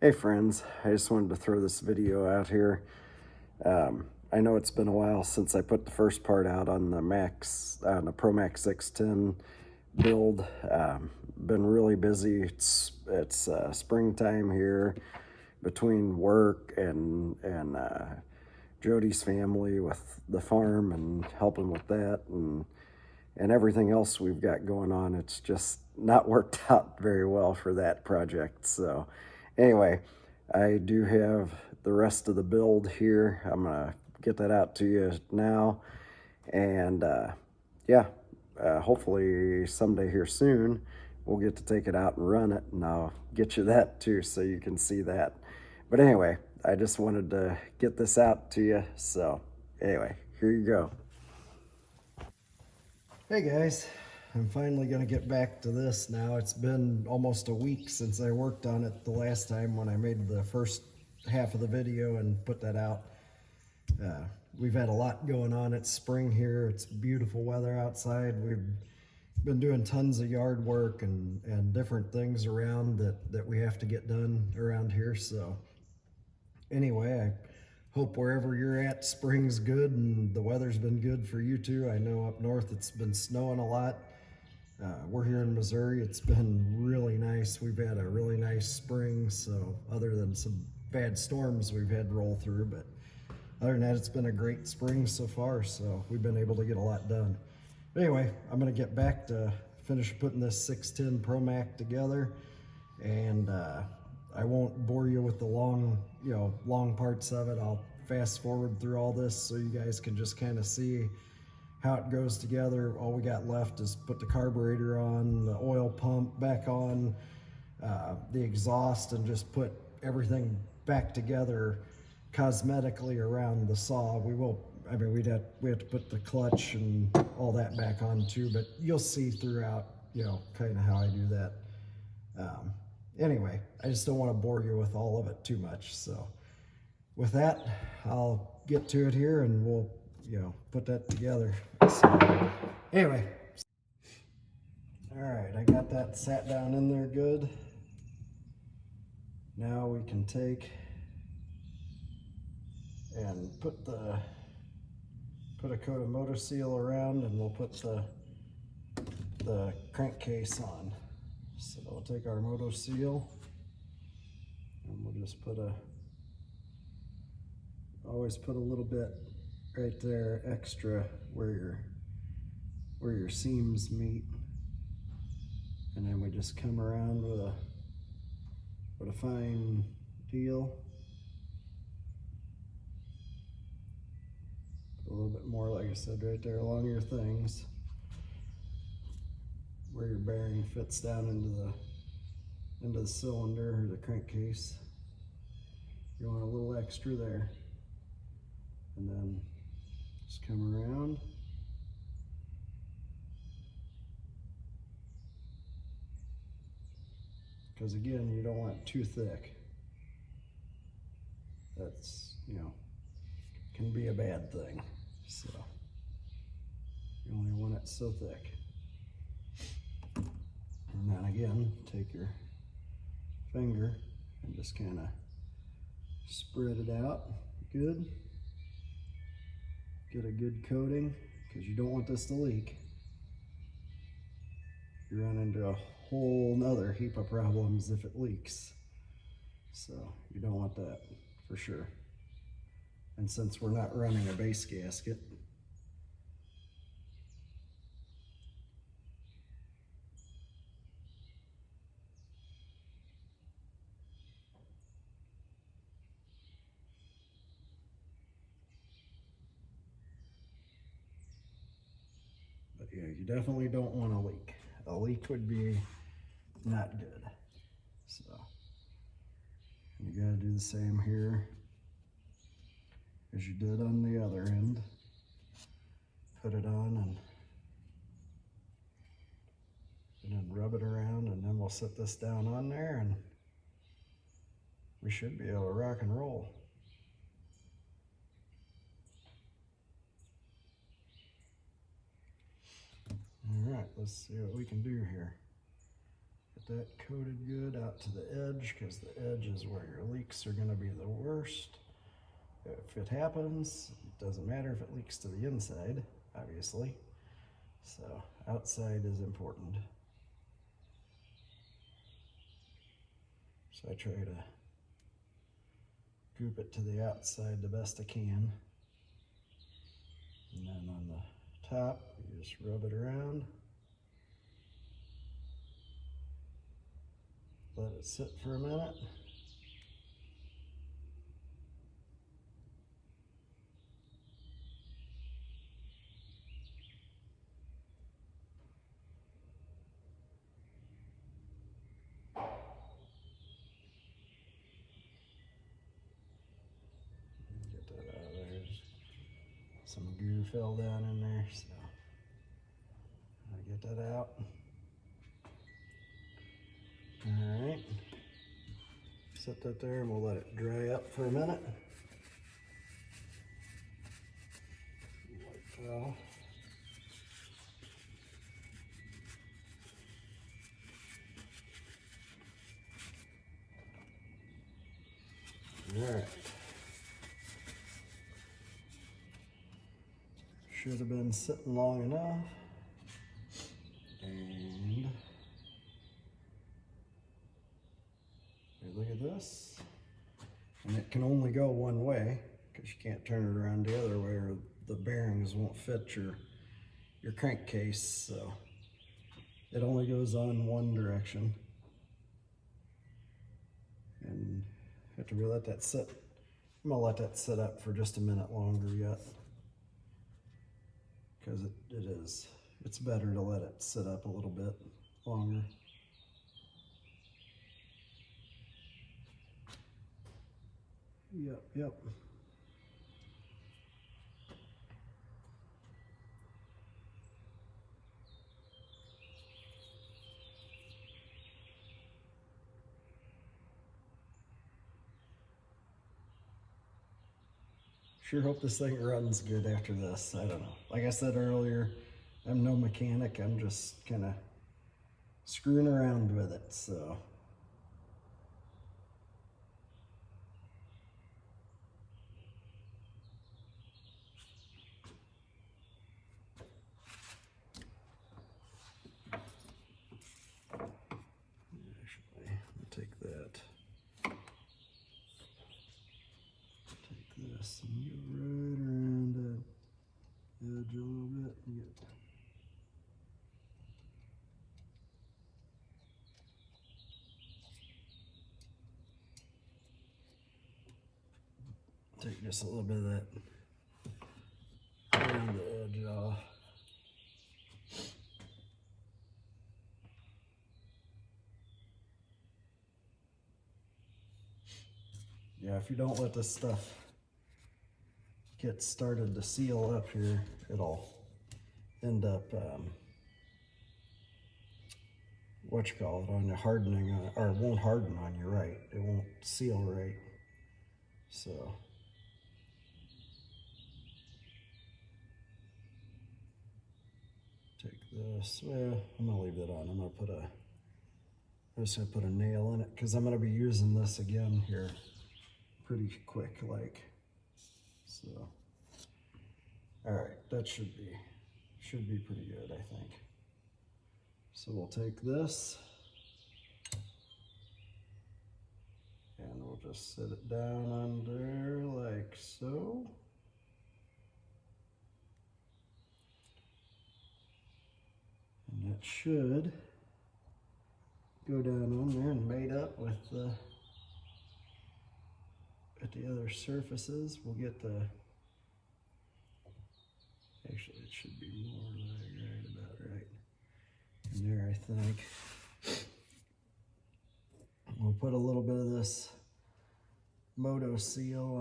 Hey friends, I just wanted to throw this video out here. I know it's been a while since I put the first part out on the ProMax 610 build. Been really busy. It's springtime here between work and Jody's family with the farm and helping with that and everything else we've got going on. It's just not worked out very well for that project. So anyway, I do have the rest of the build here. I'm gonna get that out to you now, and yeah, hopefully someday here soon we'll get to take it out and run it, and I'll get you that too so you can see that. But anyway, I just wanted to get this out to you. So anyway, here you go. Hey guys, I'm finally going to get back to this now. It's been almost a week since I worked on it the last time when I made the first half of the video and put that out. Uh, we've had a lot going on. It's spring here. It's beautiful weather outside. We've been doing tons of yard work and different things around that we have to get done around here. So anyway, I hope wherever you're at, spring's good and the weather's been good for you too. I know up north it's been snowing a lot. We're here in Missouri. It's been really nice. We've had a really nice spring, so other than some bad storms we've had roll through, but other than that, it's been a great spring so far, so we've been able to get a lot done. But anyway, I'm going to get back to finish putting this 610 ProMac together, and I won't bore you with the long parts of it. I'll fast forward through all this so you guys can just kind of see how it goes together. All we got left is put the carburetor on, the oil pump back on, the exhaust, and just put everything back together cosmetically around the saw. We have to put the clutch and all that back on too, but you'll see throughout, kind of how I do that. Anyway, I just don't want to bore you with all of it too much. So with that, I'll get to it here and we'll, put that together. So anyway, all right, I got that sat down in there good. Now we can take and put a coat of Moto-Seal around, and we'll put the crankcase on. So we'll take our Moto-Seal and we'll just always put a little bit right there extra where your seams meet, and then we just come around with a fine deal. Put a little bit more, like I said, right there along your things where your bearing fits down into the cylinder or the crankcase. You want a little extra there, and then just come around. Because again, you don't want it too thick. That's, can be a bad thing. So you only want it so thick. And then again, take your finger and just kind of spread it out good. Get a good coating, because you don't want this to leak. You run into a whole nother heap of problems if it leaks. So you don't want that for sure. And since we're not running a base gasket, but yeah, you definitely don't want a leak. A leak would be not good. So you gotta do the same here as you did on the other end. Put it on and then rub it around, and then we'll set this down on there and we should be able to rock and roll. All right, let's see what we can do here. Get that coated good out to the edge, because the edge is where your leaks are going to be the worst. If it happens, it doesn't matter if it leaks to the inside, obviously. So outside is important. So I try to goop it to the outside the best I can. And then on the top, you just rub it around. Let it sit for a minute. Get that out of there. Some goo fell down in there, so I get that out. All right, set that there and we'll let it dry up for a minute. White towel. All right. Should have been sitting long enough. And look at this. And it can only go one way because you can't turn it around the other way or the bearings won't fit your crankcase. So it only goes on one direction. And after we let that sit, I'm gonna let that sit up for just a minute longer yet. Because it's better to let it sit up a little bit longer. Yep. Sure hope this thing runs good after this. I don't know. Like I said earlier, I'm no mechanic. I'm just kind of screwing around with it, so. Actually, I'll take that. Take this and get right around the edge a little bit and get. Take just a little bit of that around the edge off. Yeah, if you don't let this stuff get started to seal up here, it'll end up, on the hardening, or it won't harden on you right. It won't seal right. So. Take this, well, I'm gonna leave that on. I'm just gonna put a nail in it because I'm gonna be using this again here pretty quick, like, so. All right, that should be pretty good, I think. So we'll take this and we'll just sit it down on there like so. And that should go down on there and mate up with the other surfaces. We'll get actually it should be more like about right in there, I think. We'll put a little bit of this Moto Seal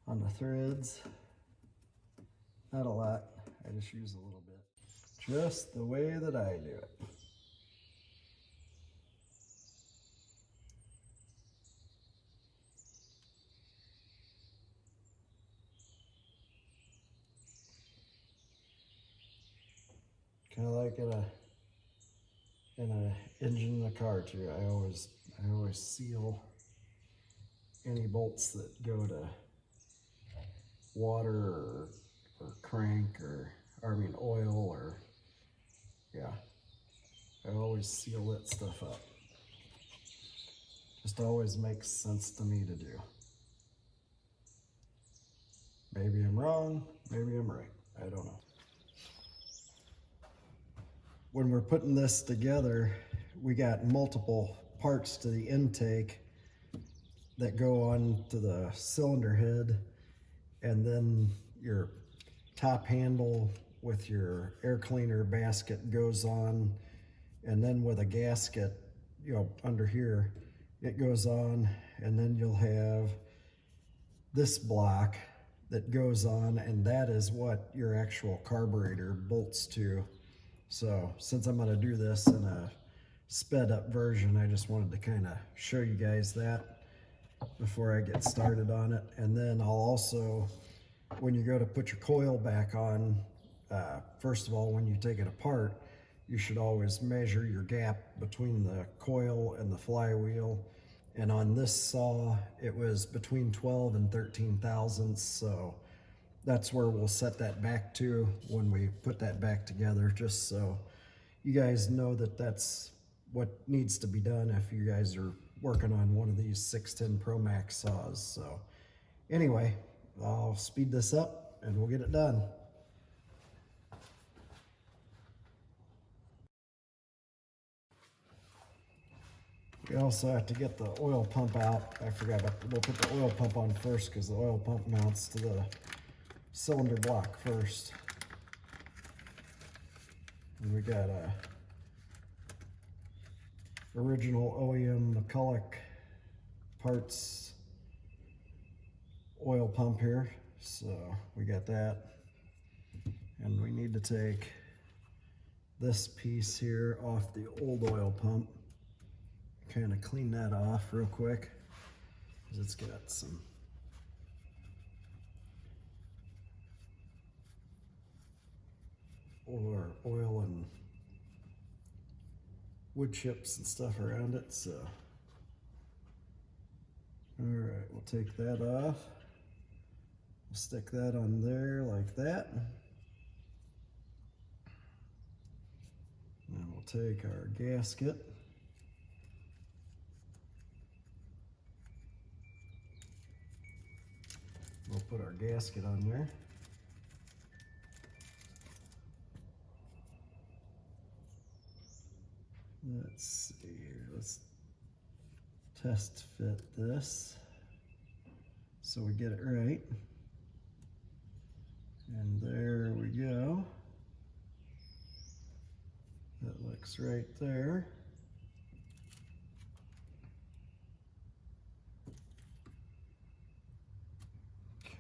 on the threads. Not a lot, I just use a little bit. Just the way that I do it. Kind of like at in a engine in a car too. I always seal any bolts that go to water or crank or I mean oil or, yeah. I always seal that stuff up. Just always makes sense to me to do. Maybe I'm wrong, maybe I'm right. I don't know. When we're putting this together, we got multiple parts to the intake that go on to the cylinder head, and then your top handle with your air cleaner basket goes on, and then with a gasket, you know, under here, it goes on, and then you'll have this block that goes on, and that is what your actual carburetor bolts to. So since I'm gonna do this in a sped up version, I just wanted to kind of show you guys that before I get started on it. And then I'll also, when you go to put your coil back on, first of all, when you take it apart, you should always measure your gap between the coil and the flywheel. And on this saw, it was between 12 and 13 thousandths. So that's where we'll set that back to when we put that back together, just so you guys know that that's what needs to be done if you guys are working on one of these 610 Pro Max saws. So anyway, I'll speed this up and we'll get it done. We also have to get the oil pump out. I forgot, we'll put the oil pump on first because the oil pump mounts to the cylinder block first. And we got a original OEM McCulloch parts oil pump here. So we got that. And we need to take this piece here off the old oil pump. Kind of clean that off real quick because it's got some oil and wood chips and stuff around it. So all right, we'll take that off. We'll stick that on there like that. And we'll take our gasket. We'll put our gasket on there. Let's see here, let's test fit this so we get it right. And there we go. That looks right there.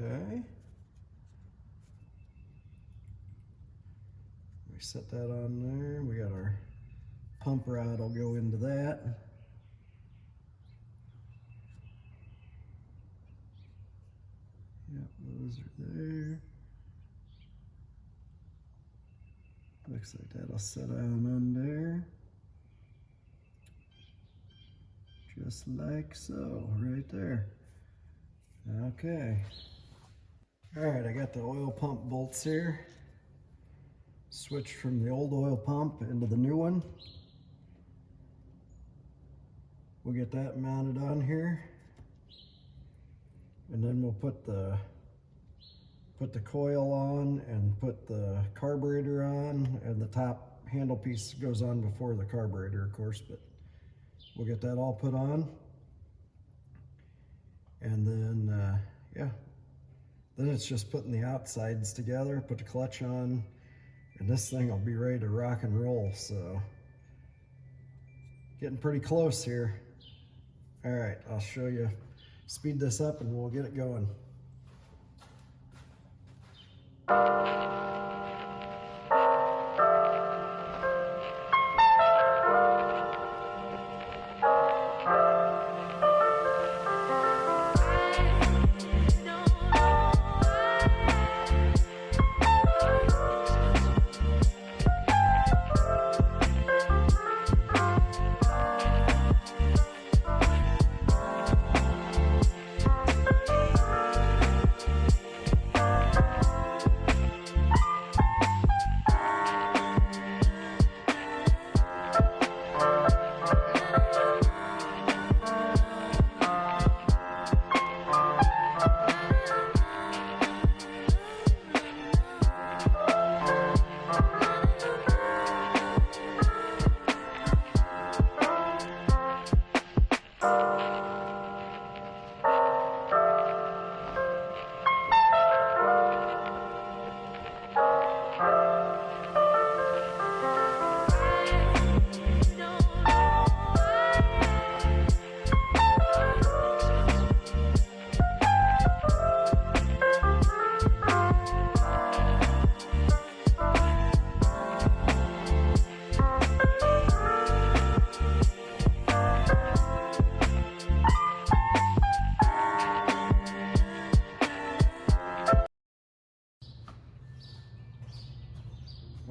Okay. We set that on there. We got our pump rod will go into that. Yep, those are there. Looks like that'll set on there. Just like so, right there. Okay. All right, I got the oil pump bolts here. Switched from the old oil pump into the new one. We'll get that mounted on here. And then we'll put the coil on and put the carburetor on, and the top handle piece goes on before the carburetor, of course, but we'll get that all put on. And then, yeah, then it's just putting the outsides together, put the clutch on, and this thing will be ready to rock and roll. So getting pretty close here. All right, I'll show you, speed this up and we'll get it going.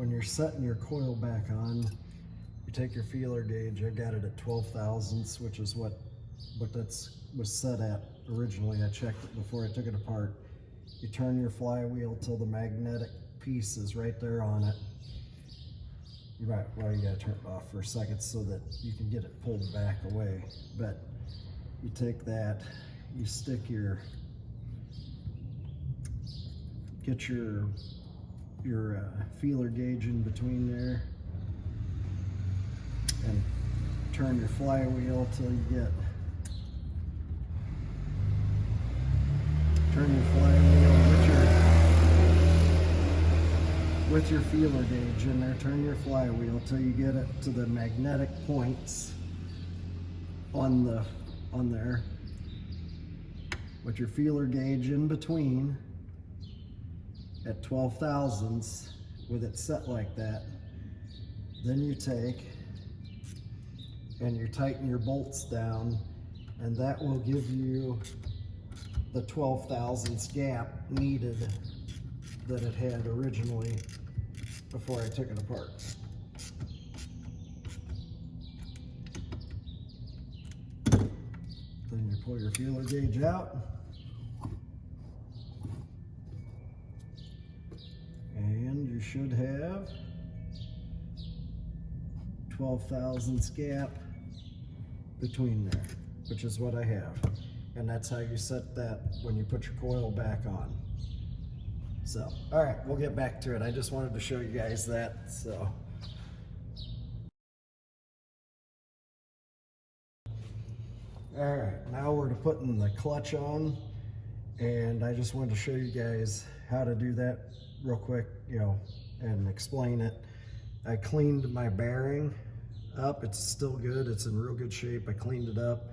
When you're setting your coil back on, you take your feeler gauge. I got it at 12 thousandths, which is what that's was set at originally. I checked it before I took it apart. You turn your flywheel till the magnetic piece is right there on it. You might, well, you gotta turn it off for a second so that you can get it pulled back away. But you take that, you stick get your feeler gauge in between there and turn your flywheel till you get, turn your flywheel with your feeler gauge in there, turn your flywheel till you get it to the magnetic points on there with your feeler gauge in between at 12 thousandths with it set like that. Then you take and you tighten your bolts down, and that will give you the 12 thousandths gap needed that it had originally before I took it apart. Then you pull your feeler gauge out, and you should have 12 thousandths gap between there, which is what I have. And that's how you set that when you put your coil back on. So, all right, we'll get back to it. I just wanted to show you guys that, so. All right, now we're putting the clutch on, and I just wanted to show you guys how to do that real quick, and explain it. I cleaned my bearing up. It's still good. It's in real good shape. I cleaned it up.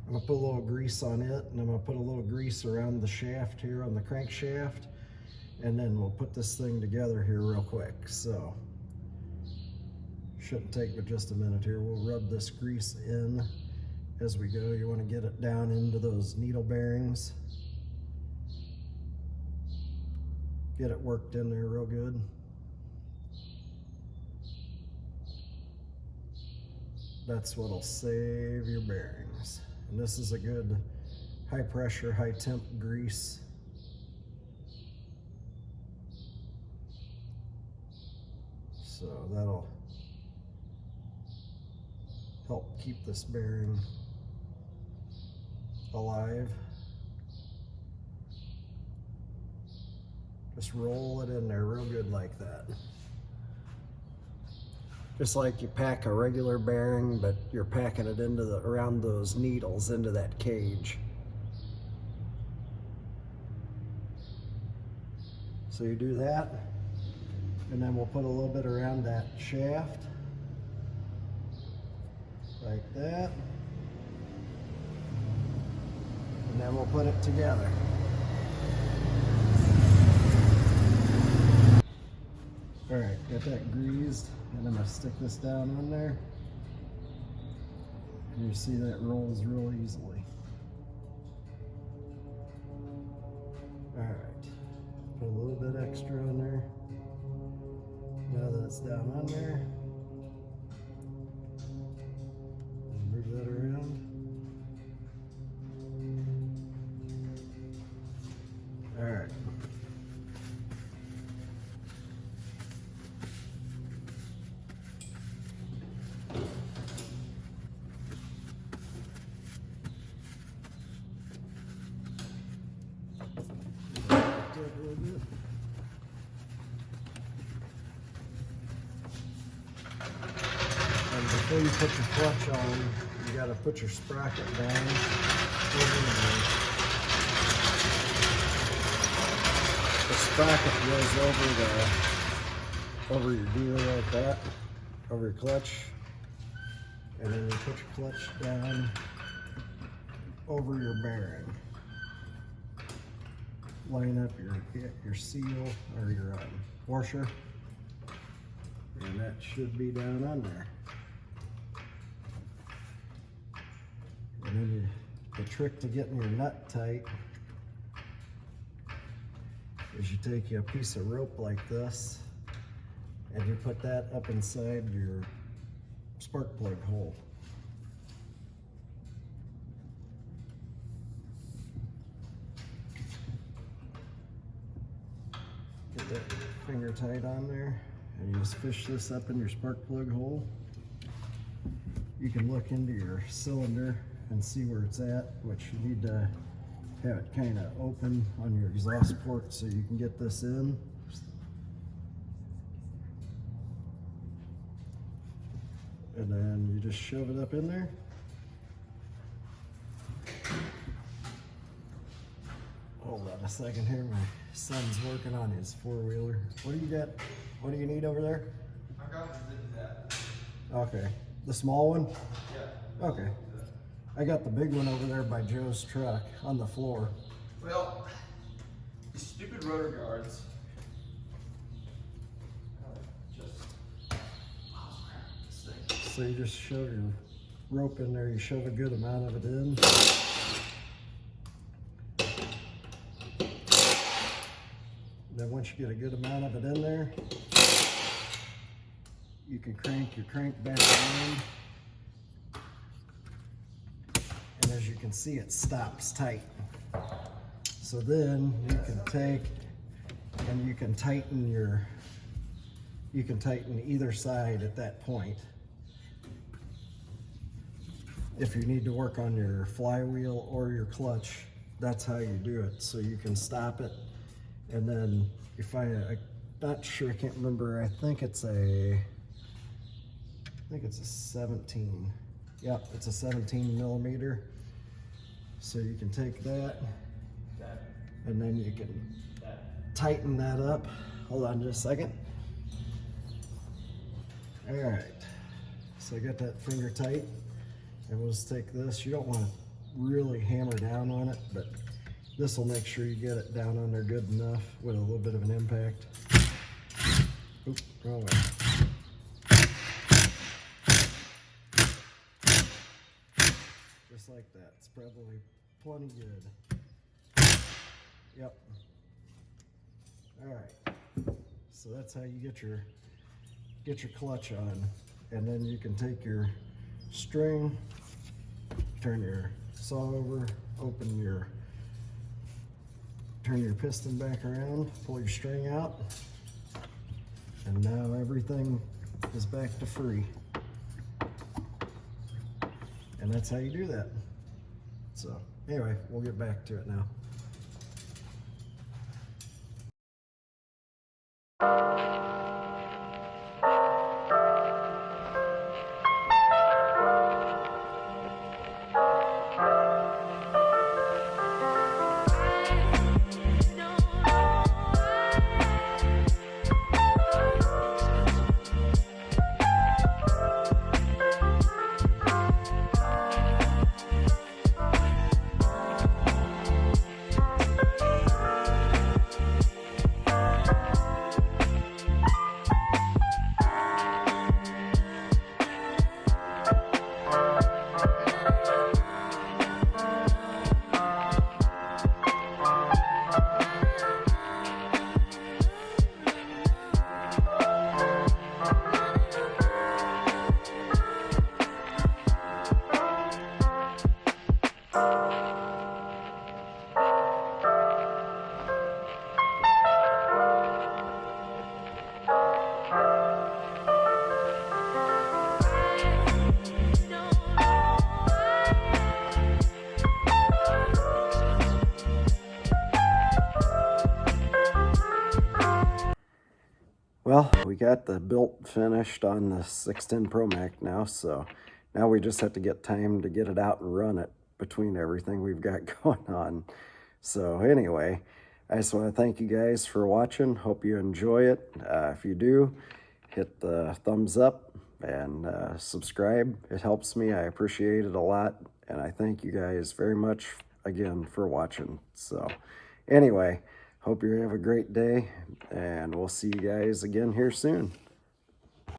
I'm gonna put a little grease on it, and I'm gonna put a little grease around the shaft here on the crankshaft, and then we'll put this thing together here real quick. So, shouldn't take but just a minute here. We'll rub this grease in as we go. You wanna get it down into those needle bearings. Get it worked in there real good. That's what'll save your bearings. And this is a good high pressure, high temp grease. So that'll help keep this bearing alive. Just roll it in there real good like that. Just like you pack a regular bearing, but you're packing it into around those needles into that cage. So you do that, and then we'll put a little bit around that shaft, like that, and then we'll put it together. All right, got that greased, and I'm gonna stick this down on there. And you see that rolls real easily. All right, put a little bit extra on there. Now that it's down on there, move that around. All right. And before you put your clutch on, you you got to put your sprocket down over the sprocket goes over your dealer like that, over your clutch, and then you put your clutch down over your bearing. Line up your seal or your washer, and that should be down on there. And then the trick to getting your nut tight is you take a piece of rope like this and you put that up inside your spark plug hole. Get that finger tight on there, and you just fish this up in your spark plug hole. You can look into your cylinder and see where it's at, which you need to have it kind of open on your exhaust port so you can get this in. And then you just shove it up in there. Hold on a second here, my son's working on his four-wheeler. What do you got? What do you need over there? I got that. Okay, the small one? Yeah. Okay. I got the big one over there by Joe's truck on the floor. Well, these stupid rotor guards. So you just shove your rope in there, you shove a good amount of it in. Then once you get a good amount of it in there, you can crank your crank back around. And as you can see, it stops tight. So then you can take and you can tighten either side at that point. If you need to work on your flywheel or your clutch, that's how you do it. So you can stop it, and then you find I'm not sure, I can't remember, I think it's a 17. Yep, it's a 17 millimeter. So you can take that, and then you can tighten that up. Hold on just a second. All right, so I got that finger tight. And we'll just take this. You don't want to really hammer down on it, but this will make sure you get it down on there good enough with a little bit of an impact. Oop, wrong way. Just like that. It's probably plenty good. Yep. All right. So that's how you get your clutch on, and then you can take your string, turn your saw over, turn your piston back around, pull your string out, and now everything is back to free. And that's how you do that. So anyway, we'll get back to it now. Well, we got the built finished on the 610 Pro Mac now, so Now we just have to get time to get it out and run it between everything we've got going on. So anyway, I just want to thank you guys for watching. Hope you enjoy it. If you do, hit the thumbs up and subscribe. It helps me. I appreciate it a lot. And I thank you guys very much again for watching. So anyway, hope you have a great day, and we'll see you guys again here soon.